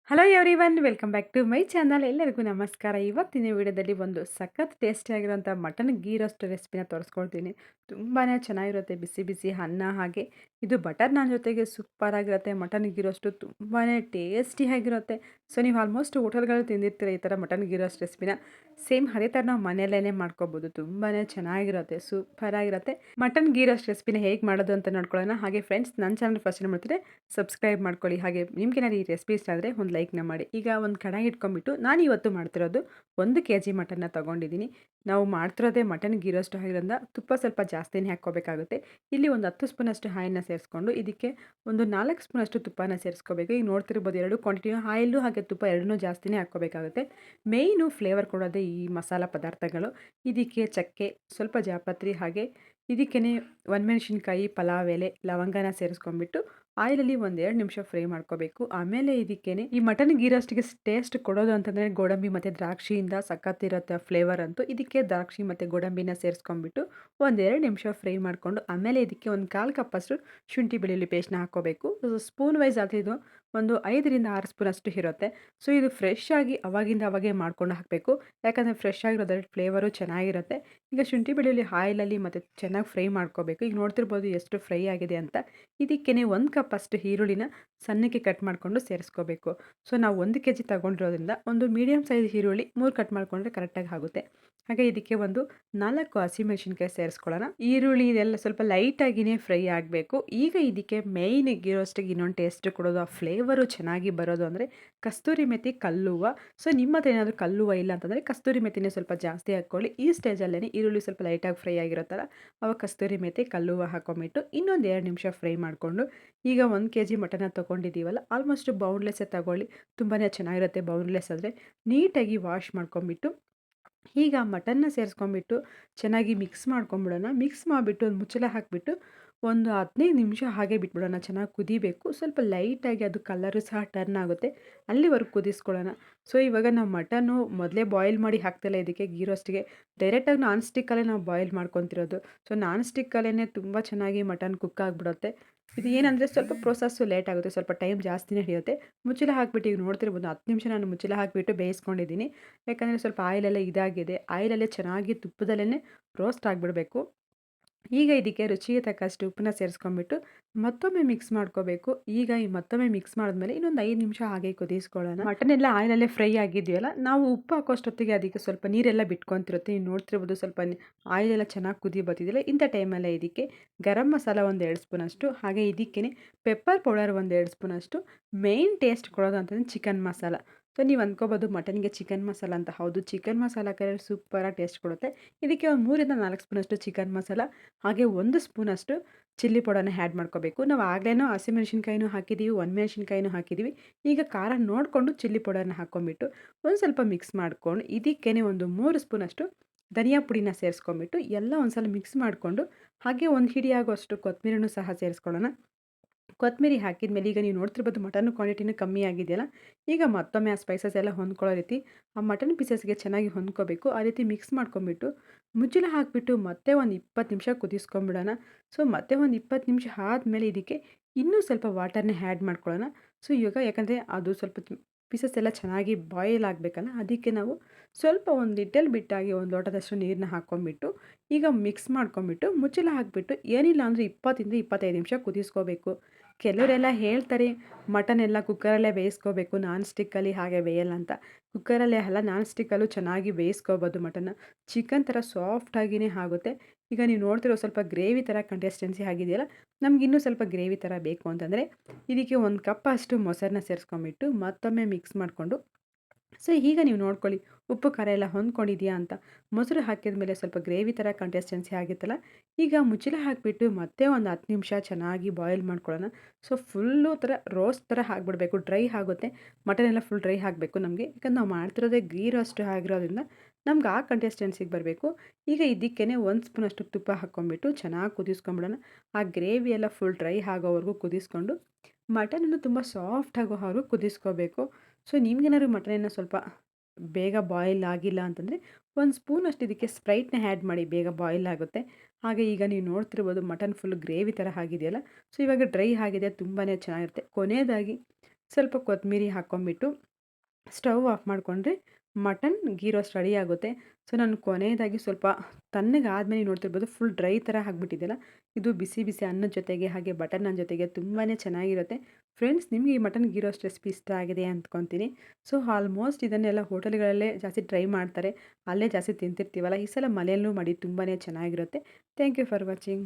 Hello everyone, welcome back to my channel. ಎಲ್ಲರಿಗೂ ನಮಸ್ಕಾರ. ಇವತ್ತಿನ ವಿಡಿಯೋದಲ್ಲಿ ಒಂದು ಸಖತ್ ಟೇಸ್ಟಿಯಾಗಿರೋಂಥ ಮಟನ್ ಗೀ ರೋಸ್ಟ್ ರೆಸಿಪಿನ ತೋರಿಸ್ಕೊಳ್ತೀನಿ. ತುಂಬಾ ಚೆನ್ನಾಗಿರುತ್ತೆ, ಬಿಸಿ ಬಿಸಿ ಅನ್ನ, ಹಾಗೆ ಇದು ಬಟರ್ ನಾನ್ ಜೊತೆಗೆ ಸೂಪರ್ ಆಗಿರುತ್ತೆ. ಮಟನ್ ಗೀ ರೋಸ್ಟು ತುಂಬಾ ಟೇಸ್ಟಿಯಾಗಿರುತ್ತೆ. ಸೊ ನೀವು ಆಲ್ಮೋಸ್ಟ್ ಹೋಟೆಲ್ಗಳಲ್ಲಿ ತಿಂದಿರ್ತೀರ ಈ ಥರ ಮಟನ್ ಗೀ ರೋಸ್ಟ್ ರೆಸಿಪಿನ. ಸೇಮ್ ಅದೇ ಥರ ನಾವು ಮನೆಯಲ್ಲೇ ಮಾಡ್ಕೋಬೋದು. ತುಂಬಾ ಚೆನ್ನಾಗಿರುತ್ತೆ, ಸೂಪರ್ ಆಗಿರುತ್ತೆ. ಮಟನ್ ಗೀ ರೋಸ್ಟ್ ರೆಸಿಪಿನ ಹೇಗೆ ಮಾಡೋದು ಅಂತ ನೋಡ್ಕೊಳ್ಳೋಣ. ಹಾಗೆ ಫ್ರೆಂಡ್ಸ್, ನನ್ನ ಚಾನಲ್ ಫಸ್ಟ್ ಟೈಮ್ ಮಾಡ್ತಿದ್ರೆ ಸಬ್ಸ್ಕ್ರೈಬ್ ಮಾಡ್ಕೊಳ್ಳಿ. ಹಾಗೆ ನಿಮ್ಗೇನಾದ್ರು ಈ ರೆಸಿಪಿ ಇಷ್ಟ ಆದರೆ ಒಂದು ಲೈಕ್ನ ಮಾಡಿ. ಈಗ ಒಂದು ಕಡಾಯಿ ಇಟ್ಕೊಂಡ್ಬಿಟ್ಟು ನಾನು ಇವತ್ತು ಮಾಡ್ತಿರೋದು 1 kg ಮಟನ್ನ ತೊಗೊಂಡಿದ್ದೀನಿ. ನಾವು ಮಾಡ್ತಿರೋದೇ ಮಟನ್ ಗೀ ರೋಸ್ಟ್ ಆಗಿರೋದ್ರಿಂದ ತುಪ್ಪ ಸ್ವಲ್ಪ ಜಾಸ್ತಿನೇ ಹಾಕ್ಕೋಬೇಕಾಗುತ್ತೆ. ಇಲ್ಲಿ ಒಂದು 10 ಸ್ಪೂನಷ್ಟು ಆಯಿಲ್ನ ಸೇರಿಸ್ಕೊಂಡು ಇದಕ್ಕೆ ಒಂದು 4 ಸ್ಪೂನಷ್ಟು ತುಪ್ಪನ ಸೇರಿಸ್ಕೋಬೇಕು. ಈಗ ನೋಡ್ತಿರ್ಬೋದು, ಎರಡು ಕ್ವಾಂಟಿಟಿ ಆಯಿಲು ಹಾಗೆ ತುಪ್ಪ ಎರಡನ್ನೂ ಜಾಸ್ತಿನೇ ಹಾಕ್ಕೋಬೇಕಾಗುತ್ತೆ. ಮೇಯ್ನು ಫ್ಲೇವರ್ ಕೊಡೋದೇ ಈ ಮಸಾಲ ಪದಾರ್ಥಗಳು. ಇದಕ್ಕೆ ಚಕ್ಕೆ, ಸ್ವಲ್ಪ ಜಾಪತ್ರಿ, ಹಾಗೆ ಇದಕ್ಕೇ ಒಣಮೆಣಸಿನ್ಕಾಯಿ, ಪಲಾವ್ ಎಲೆ, ಲವಂಗನ ಸೇರಿಸ್ಕೊಂಡ್ಬಿಟ್ಟು ಆಯಿಲಲ್ಲಿ 1-2 ನಿಮಿಷ ಫ್ರೈ ಮಾಡ್ಕೋಬೇಕು. ಆಮೇಲೆ ಇದಕ್ಕೇನೆ ಈ ಮಟನ್ ಗೀ ರೋಸ್ಟ್ಗೆ ಟೇಸ್ಟ್ ಕೊಡೋದು ಅಂತಂದರೆ ಗೋಡಂಬಿ ಮತ್ತು ದ್ರಾಕ್ಷಿಯಿಂದ ಸಖತ್ತಿರುತ್ತೆ ಫ್ಲೇವರ್ ಅಂತೂ. ಇದಕ್ಕೆ ದ್ರಾಕ್ಷಿ ಮತ್ತು ಗೋಡಂಬಿನ ಸೇರಿಸ್ಕೊಂಡ್ಬಿಟ್ಟು 1-2 ನಿಮಿಷ ಫ್ರೈ ಮಾಡಿಕೊಂಡು ಆಮೇಲೆ ಇದಕ್ಕೆ ಒಂದು 1/4 ಕಪ್ಪಷ್ಟು ಶುಂಠಿ ಬೆಳ್ಳುಳ್ಳಿ ಪೇಸ್ಟ್ನ ಹಾಕ್ಕೋಬೇಕು. ಸ್ಪೂನ್ ವೈಸ್ ಆದರೆ ಇದು ಒಂದು 5-6 ಸ್ಪೂನಷ್ಟು ಇರುತ್ತೆ. ಸೊ ಇದು ಫ್ರೆಶ್ ಆಗಿ ಅವಾಗಿಂದ ಅವಾಗೇ ಮಾಡ್ಕೊಂಡು ಹಾಕಬೇಕು, ಯಾಕಂದರೆ ಫ್ರೆಶ್ ಆಗಿರೋದ್ರಲ್ಲಿ ಫ್ಲೇವರು ಚೆನ್ನಾಗಿರುತ್ತೆ. ಈಗ ಶುಂಠಿ ಬೆಳ್ಳುಳ್ಳಿ ಆಯಿಲಲ್ಲಿ ಮತ್ತು ಚೆನ್ನಾಗಿ ಫ್ರೈ ಮಾಡ್ಕೋಬೇಕು. ಈಗ ನೋಡ್ತಿರ್ಬೋದು ಎಷ್ಟು ಫ್ರೈ ಆಗಿದೆ ಅಂತ. ಇದಕ್ಕೇ 1 ಕಪ್ ಅಷ್ಟು ಈರುಳ್ಳಿನ ಸಣ್ಣಕ್ಕೆ ಕಟ್ ಮಾಡಿಕೊಂಡು ಸೇರಿಸ್ಕೋಬೇಕು. ಸೊ ನಾವು 1 kg ತಗೊಂಡಿರೋದ್ರಿಂದ ಒಂದು ಮೀಡಿಯಮ್ ಸೈಜ್ ಈರುಳ್ಳಿ 3 ಕಟ್ ಮಾಡಿಕೊಂಡ್ರೆ ಕರೆಕ್ಟಾಗಿ ಆಗುತ್ತೆ. ಹಾಗೆ ಇದಕ್ಕೆ ಒಂದು 4 ಹಸಿಮೆಣಸಿನ್ಕಾಯಿ ಸೇರಿಸ್ಕೊಳ್ಳೋಣ. ಈರುಳ್ಳಿ ಇದೆಲ್ಲ ಸ್ವಲ್ಪ ಲೈಟಾಗಿಯೇ ಫ್ರೈ ಆಗಬೇಕು. ಈಗ ಇದಕ್ಕೆ ಮೇಯ್ನ್ ಗೀ ರೋಸ್ಟಿಗೆ ಇನ್ನೊಂದು ಟೇಸ್ಟ್ ಕೊಡೋದು, ಆ ಫ್ಲೇವರು ಚೆನ್ನಾಗಿ ಬರೋದು ಅಂದರೆ ಕಸ್ತೂರಿ ಮೆಥಿ, ಕಲ್ಲುವ. ಸೊ ನಿಮ್ಮ ಹತ್ರ ಏನಾದರೂ ಕಲ್ಲುವ ಇಲ್ಲ ಅಂತಂದರೆ ಕಸ್ತೂರಿ ಮೆಥಿನೇ ಸ್ವಲ್ಪ ಜಾಸ್ತಿ ಹಾಕ್ಕೊಳ್ಳಿ. ಈ ಸ್ಟೇಜಲ್ಲೇ ಈರುಳ್ಳಿ ಸ್ವಲ್ಪ ಲೈಟಾಗಿ ಫ್ರೈ ಆಗಿರೋ ಥರ ಅವಾಗ ಕಸ್ತೂರಿ ಮೆಥಿ, ಕಲ್ಲುವ ಹಾಕೊಂಬಿಟ್ಟು ಇನ್ನೊಂದು 2 ನಿಮಿಷ ಫ್ರೈ ಮಾಡಿಕೊಂಡು ಈಗ 1 kg ಮಟನ್ನ ತೊಗೊಂಡಿದ್ದೀವಲ್ಲ, ಆಲ್ಮೋಸ್ಟ್ ಬೌನ್ಲೆಸ್ಸೇ ತಗೊಳ್ಳಿ, ತುಂಬಾ ಚೆನ್ನಾಗಿರುತ್ತೆ. ಬೌನ್ಲೆಸ್ ಆದರೆ ನೀಟಾಗಿ ವಾಶ್ ಮಾಡ್ಕೊಂಬಿಟ್ಟು ಈಗ ಮಟನ್ನ ಸೇರಿಸ್ಕೊಂಬಿಟ್ಟು ಚೆನ್ನಾಗಿ ಮಿಕ್ಸ್ ಮಾಡ್ಕೊಂಬಿಡೋಣ. ಮಿಕ್ಸ್ ಮಾಡಿಬಿಟ್ಟು ಒಂದು ಮುಚ್ಚಳ ಹಾಕಿಬಿಟ್ಟು ಒಂದು 15 ನಿಮಿಷ ಹಾಗೆ ಬಿಟ್ಬಿಡೋಣ. ಚೆನ್ನಾಗಿ ಕುದಿಬೇಕು. ಸ್ವಲ್ಪ ಲೈಟಾಗಿ ಅದು ಕಲರು ಸಹ ಟರ್ನ್ ಆಗುತ್ತೆ, ಅಲ್ಲಿವರೆಗೂ ಕುದಿಸ್ಕೊಳ್ಳೋಣ. ಸೊ ಇವಾಗ ನಾವು ಮಟನ್ನು ಮೊದಲೇ ಬಾಯ್ಲ್ ಮಾಡಿ ಹಾಕ್ತಿಲ್ಲ ಇದಕ್ಕೆ ಗೀ ರೋಸ್ಟಿಗೆ, ಡೈರೆಕ್ಟಾಗಿ ನಾನ್ ಸ್ಟಿಕ್ಕಲ್ಲೇ ನಾವು ಬಾಯ್ಲ್ ಮಾಡ್ಕೊತಿರೋದು. ಸೊ ನಾನ್ ಸ್ಟಿಕ್ಕಲ್ಲೇ ತುಂಬ ಚೆನ್ನಾಗಿ ಮಟನ್ ಕುಕ್ ಆಗಿಬಿಡುತ್ತೆ. ಇದು ಏನಂದರೆ ಸ್ವಲ್ಪ ಪ್ರೊಸೆಸ್ಸು ಲೇಟ್ ಆಗುತ್ತೆ, ಸ್ವಲ್ಪ ಟೈಮ್ ಜಾಸ್ತಿನೇ ಹಿಡಿಯುತ್ತೆ. ಮುಚ್ಚಳ ಹಾಕ್ಬಿಟ್ಟು ಈಗ ನೋಡ್ತಿರ್ಬೋದು 10 ನಿಮಿಷ ನಾನು ಮುಚ್ಚಳ ಹಾಕಿಬಿಟ್ಟು ಬೇಯಿಸ್ಕೊಂಡಿದ್ದೀನಿ. ಯಾಕಂದರೆ ಸ್ವಲ್ಪ ಆಯಿಲೆಲ್ಲ ಇದಾಗಿದೆ. ಆಯಿಲಲ್ಲೇ ಚೆನ್ನಾಗಿ ತುಪ್ಪದಲ್ಲೇ ರೋಸ್ಟ್ ಆಗಿಬಿಡಬೇಕು. ಈಗ ಇದಕ್ಕೆ ರುಚಿಗೆ ತಕ್ಕಷ್ಟು ಉಪ್ಪನ್ನ ಸೇರಿಸ್ಕೊಂಡ್ಬಿಟ್ಟು ಮತ್ತೊಮ್ಮೆ ಮಿಕ್ಸ್ ಮಾಡ್ಕೋಬೇಕು. ಈಗ ಈ ಮತ್ತೊಮ್ಮೆ ಮಿಕ್ಸ್ ಮಾಡಿದ್ಮೇಲೆ ಇನ್ನೊಂದು 5 ನಿಮಿಷ ಹಾಗೆ ಕುದಿಸ್ಕೊಳ್ಳೋಣ. ಮಟನ್ ಎಲ್ಲ ಆಯಿಲಲ್ಲೇ ಫ್ರೈ ಆಗಿದೆಯಲ್ಲ, ನಾವು ಉಪ್ಪು ಹಾಕೋಷ್ಟೊತ್ತಿಗೆ ಅದಕ್ಕೆ ಸ್ವಲ್ಪ ನೀರೆಲ್ಲ ಬಿಟ್ಕೊತಿರುತ್ತೆ. ನೀವು ನೋಡ್ತಿರ್ಬೋದು ಸ್ವಲ್ಪ ಆಯಿಲೆಲ್ಲ ಚೆನ್ನಾಗಿ ಕುದಿ ಬರ್ತಿದ್ದಿಲ್ಲ. ಇಂಥ ಟೈಮಲ್ಲೇ ಇದಕ್ಕೆ ಗರಂ ಮಸಾಲ 1-2 ಸ್ಪೂನಷ್ಟು, ಹಾಗೆ ಇದಕ್ಕೇ ಪೆಪ್ಪರ್ ಪೌಡರ್ 1-2 ಸ್ಪೂನಷ್ಟು. ಮೇಯ್ನ್ ಟೇಸ್ಟ್ ಕೊಡೋದು ಅಂತಂದರೆ ಚಿಕನ್ ಮಸಾಲ. ಸೊ ನೀವು ಅಂದ್ಕೋಬೋದು ಮಟನ್ಗೆ ಚಿಕನ್ ಮಸಾಲ ಅಂತ. ಹೌದು, ಚಿಕನ್ ಮಸಾಲ ಹಾಕಿದ್ರೆ ಸೂಪರಾಗಿ ಟೇಸ್ಟ್ ಕೊಡುತ್ತೆ. ಇದಕ್ಕೆ ಒಂದು 3-4 ಸ್ಪೂನಷ್ಟು ಚಿಕನ್ ಮಸಾಲ, ಹಾಗೆ 1 ಸ್ಪೂನಷ್ಟು ಚಿಲ್ಲಿ ಪೌಡರ್ನ ಆ್ಯಡ್ ಮಾಡ್ಕೋಬೇಕು. ನಾವು ಆಗಲೇ ಹಸಿಮೆಣಸಿನ್ಕಾಯಿನೂ ಹಾಕಿದ್ದೀವಿ, ಒಣಮೆಣಸಿನ್ಕಾಯಿನೂ ಹಾಕಿದ್ದೀವಿ. ಈಗ ಖಾರ ನೋಡಿಕೊಂಡು ಚಿಲ್ಲಿ ಪೌಡರ್ನ ಹಾಕ್ಕೊಂಬಿಟ್ಟು ಒಂದು ಸ್ವಲ್ಪ ಮಿಕ್ಸ್ ಮಾಡ್ಕೊಂಡು ಇದಕ್ಕೇ ಒಂದು 3 ಸ್ಪೂನಷ್ಟು ಧನಿಯಾ ಪುಡಿನ ಸೇರಿಸ್ಕೊಂಬಿಟ್ಟು ಎಲ್ಲ ಒಂದು ಸಲ ಮಿಕ್ಸ್ ಮಾಡಿಕೊಂಡು ಹಾಗೆ ಒಂದು ಹಿಡಿ ಆಗೋಷ್ಟು ಕೊತ್ತಂಬರಿನೂ ಸಹ ಸೇರಿಸ್ಕೊಳ್ಳೋಣ. ಕೊತ್ತಂಬರಿ ಹಾಕಿದ್ಮೇಲೆ ಈಗ ನೀವು ನೋಡ್ತಿರ್ಬೋದು ಮಟನ್ ಕ್ವಾಂಟಿಟಿನೂ ಕಮ್ಮಿ ಆಗಿದೆಯಲ್ಲ. ಈಗ ಮತ್ತೊಮ್ಮೆ ಆ ಸ್ಪೈಸಸ್ ಎಲ್ಲ ಹೊಂದ್ಕೊಳ್ಳೋ ರೀತಿ ಆ ಮಟನ್ ಪೀಸಸ್ಗೆ ಚೆನ್ನಾಗಿ ಹೊಂದ್ಕೋಬೇಕು. ಆ ರೀತಿ ಮಿಕ್ಸ್ ಮಾಡ್ಕೊಂಬಿಟ್ಟು ಮುಚ್ಚಳ ಹಾಕಿಬಿಟ್ಟು ಮತ್ತೆ ಒಂದು 20 ನಿಮಿಷ ಕುದಿಸ್ಕೊಂಬಿಡೋಣ. ಸೊ ಮತ್ತೆ ಒಂದು 20 ನಿಮಿಷ ಆದಮೇಲೆ ಇದಕ್ಕೆ ಇನ್ನೂ ಸ್ವಲ್ಪ ವಾಟರ್ನ ಆ್ಯಡ್ ಮಾಡ್ಕೊಳ್ಳೋಣ. ಸೊ ಇವಾಗ ಯಾಕಂದರೆ ಅದು ಸ್ವಲ್ಪ ಪೀಸಸ್ ಎಲ್ಲ ಚೆನ್ನಾಗಿ ಬಾಯ್ಲ್ ಆಗಬೇಕಲ್ಲ, ಅದಕ್ಕೆ ನಾವು ಸ್ವಲ್ಪ ಒಂದು ಲಿಟಲ್ ಬಿಟ್ಟಾಗಿ ಒಂದು ಲೋಟದಷ್ಟು ನೀರನ್ನ ಹಾಕ್ಕೊಂಬಿಟ್ಟು ಈಗ ಮಿಕ್ಸ್ ಮಾಡ್ಕೊಂಬಿಟ್ಟು ಮುಚ್ಚಳ ಹಾಕಿಬಿಟ್ಟು ಏನಿಲ್ಲ ಅಂದರೆ 20-25 ನಿಮಿಷ ಕುದಿಸ್ಕೋಬೇಕು. ಕೆಲವರೆಲ್ಲ ಹೇಳ್ತಾರೆ ಮಟನ್ ಎಲ್ಲ ಕುಕ್ಕರಲ್ಲೇ ಬೇಯಿಸ್ಕೋಬೇಕು, ನಾನ್ ಸ್ಟಿಕ್ಕಲ್ಲಿ ಹಾಗೆ ಬೇಯಲ್ಲ ಅಂತ. ಕುಕ್ಕರಲ್ಲೇ ಅಲ್ಲ, ನಾನ್ ಸ್ಟಿಕ್ಕಲ್ಲೂ ಚೆನ್ನಾಗಿ ಬೇಯಿಸ್ಕೋಬೋದು ಮಟನ್ನ. ಚಿಕನ್ ಥರ ಸಾಫ್ಟಾಗಿಯೇ ಆಗುತ್ತೆ. ಈಗ ನೀವು ನೋಡ್ತಿರೋ ಸ್ವಲ್ಪ ಗ್ರೇವಿ ಥರ ಕನ್ಸಿಸ್ಟೆನ್ಸಿ ಆಗಿದೆಯಲ್ಲ, ನಮ್ಗೆ ಇನ್ನೂ ಸ್ವಲ್ಪ ಗ್ರೇವಿ ಥರ ಬೇಕು ಅಂತಂದರೆ ಇದಕ್ಕೆ 1 ಕಪ್ ಅಷ್ಟು ಮೊಸರನ್ನ ಸೇರಿಸ್ಕೊಂಬಿಟ್ಟು ಮತ್ತೊಮ್ಮೆ ಮಿಕ್ಸ್ ಮಾಡಿಕೊಂಡು, ಸೊ ಈಗ ನೀವು ನೋಡ್ಕೊಳ್ಳಿ ಉಪ್ಪು ಖಾರ ಎಲ್ಲ ಹೊಂದ್ಕೊಂಡಿದೆಯಾ ಅಂತ. ಮೊಸರು ಹಾಕಿದ ಮೇಲೆ ಸ್ವಲ್ಪ ಗ್ರೇವಿ ಥರ ಕನ್ಸಿಸ್ಟೆನ್ಸಿ ಆಗಿತ್ತಲ್ಲ, ಈಗ ಮುಚ್ಚಳ ಹಾಕಿಬಿಟ್ಟು ಮತ್ತೆ ಒಂದು 10 ನಿಮಿಷ ಚೆನ್ನಾಗಿ ಬಾಯ್ಲ್ ಮಾಡ್ಕೊಳ್ಳೋಣ. ಸೊ ಫುಲ್ಲು ಥರ ರೋಸ್ಟ್ ಥರ ಆಗಿಬಿಡ್ಬೇಕು, ಡ್ರೈ ಆಗುತ್ತೆ. ಮಟನ್ ಎಲ್ಲ ಫುಲ್ ಡ್ರೈ ಆಗಬೇಕು ನಮಗೆ, ಯಾಕಂದ್ರೆ ನಾವು ಮಾಡ್ತಿರೋದೇ ಗೀ ರೋಸ್ಟ್ ಆಗಿರೋದ್ರಿಂದ ನಮ್ಗೆ ಆ ಕನ್ಸಿಸ್ಟೆನ್ಸಿಗೆ ಬರಬೇಕು. ಈಗ ಇದಕ್ಕೇ 1 ಸ್ಪೂನಷ್ಟು ತುಪ್ಪ ಹಾಕ್ಕೊಂಬಿಟ್ಟು ಚೆನ್ನಾಗಿ ಕುದಿಸ್ಕೊಂಬಿಡೋಣ. ಆ ಗ್ರೇವಿ ಎಲ್ಲ ಫುಲ್ ಡ್ರೈ ಆಗೋವರೆಗೂ ಕುದಿಸ್ಕೊಂಡು ಮಟನನ್ನು ತುಂಬ ಸಾಫ್ಟ್ ಆಗೋವರೆಗೂ ಕುದಿಸ್ಕೋಬೇಕು. ಸೊ ನಿಮ್ಗೇನಾದ್ರು ಮಟನನ್ನು ಸ್ವಲ್ಪ ಬೇಗ ಬಾಯ್ಲ್ ಆಗಿಲ್ಲ ಅಂತಂದರೆ 1 ಸ್ಪೂನಷ್ಟು ಇದಕ್ಕೆ ಸ್ಪ್ರೈಟ್ನ ಆ್ಯಡ್ ಮಾಡಿ, ಬೇಗ ಬಾಯ್ಲ್ ಆಗುತ್ತೆ. ಹಾಗೆ ಈಗ ನೀವು ನೋಡ್ತಿರ್ಬೋದು ಮಟನ್ ಫುಲ್ ಗ್ರೇವಿ ಥರ ಆಗಿದೆಯಲ್ಲ. ಸೊ ಇವಾಗ ಡ್ರೈ ಆಗಿದೆ, ತುಂಬಾ ಚೆನ್ನಾಗಿರುತ್ತೆ. ಕೊನೆಯದಾಗಿ ಸ್ವಲ್ಪ ಕೊತ್ತಂಬರಿ ಹಾಕ್ಕೊಂಬಿಟ್ಟು ಸ್ಟವ್ ಆಫ್ ಮಾಡಿಕೊಂಡ್ರೆ ಮಟನ್ ಗೀ ರೋಸ್ಟ್ ರೆಡಿ ಆಗುತ್ತೆ. ಸೊ ನಾನು ಕೊನೆಯದಾಗಿ ಸ್ವಲ್ಪ ತಣ್ಣಗಾದ್ಮೇಲೆ ನೋಡ್ತಿರ್ಬೋದು ಫುಲ್ ಡ್ರೈ ಥರ ಆಗಿಬಿಟ್ಟಿದೆಯಲ್ಲ, ಇದು ಬಿಸಿ ಬಿಸಿ ಅನ್ನದ ಜೊತೆಗೆ ಹಾಗೆ ಬಟರ್ ನಾನ್ ಜೊತೆಗೆ ತುಂಬಾ ಚೆನ್ನಾಗಿರುತ್ತೆ. ಫ್ರೆಂಡ್ಸ್, ನಿಮಗೆ ಈ ಮಟನ್ ಗೀ ರೋಸ್ಟ್ ರೆಸಿಪಿ ಇಷ್ಟ ಆಗಿದೆ ಅಂದ್ಕೊತೀನಿ. ಸೊ ಆಲ್ಮೋಸ್ಟ್ ಇದನ್ನೆಲ್ಲ ಹೋಟೆಲ್ಗಳಲ್ಲೇ ಜಾಸ್ತಿ ಟ್ರೈ ಮಾಡ್ತಾರೆ, ಅಲ್ಲೇ ಜಾಸ್ತಿ ತಿಂತಿರ್ತೀವಲ್ಲ, ಈ ಸಲ ಮನೆಯಲ್ಲೂ ಮಾಡಿ ತುಂಬಾ ಚೆನ್ನಾಗಿರುತ್ತೆ. Thank you for watching.